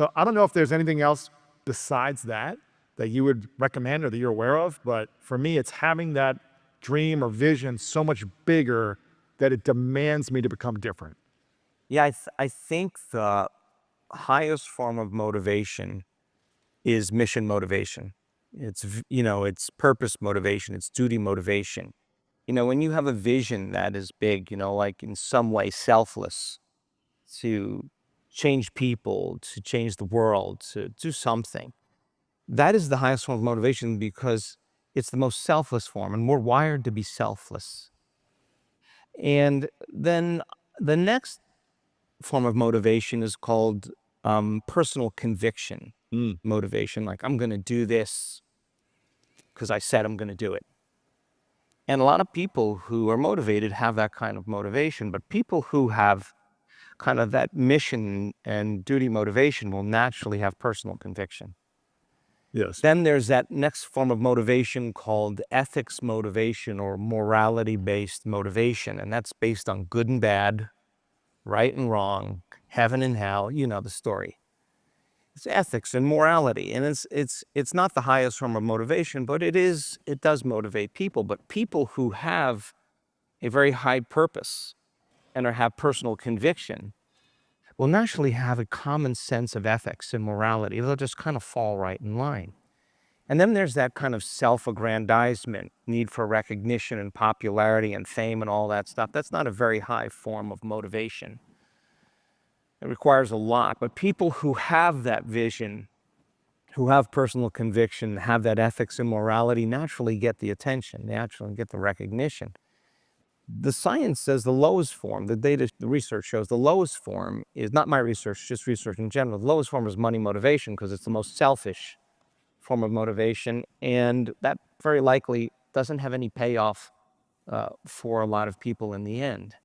So I don't know if there's anything else besides that that you would recommend or that you're aware of, but for me, it's having that dream or vision so much bigger that it demands me to become different. Yeah, I think the highest form of motivation is mission motivation. It's purpose motivation, it's duty motivation. When you have a vision that is big, like in some way selfless, to change people, to change the world, to do something, that is the highest form of motivation because it's the most selfless form, and we're wired to be selfless. And then the next form of motivation is called personal conviction Mm. motivation. Like, I'm going to do this because I said I'm going to do it. And a lot of people who are motivated have that kind of motivation, but people who have kind of that mission and duty motivation will naturally have personal conviction. Yes. Then there's that next form of motivation called ethics motivation or morality-based motivation, and that's based on good and bad, right and wrong, heaven and hell, you know the story. It's ethics and morality, and it's not the highest form of motivation, but it does motivate people. But people who have a very high purpose and have personal conviction will naturally have a common sense of ethics and morality. They'll just kind of fall right in line. And then there's that kind of self-aggrandizement, need for recognition and popularity and fame and all that stuff. That's not a very high form of motivation. It requires a lot. But people who have that vision, who have personal conviction, have that ethics and morality, naturally get the attention, naturally get the recognition. The science says the lowest form, the data, the research shows the lowest form is not my research, just research in general. The lowest form is money motivation because it's the most selfish form of motivation, and that very likely doesn't have any payoff for a lot of people in the end.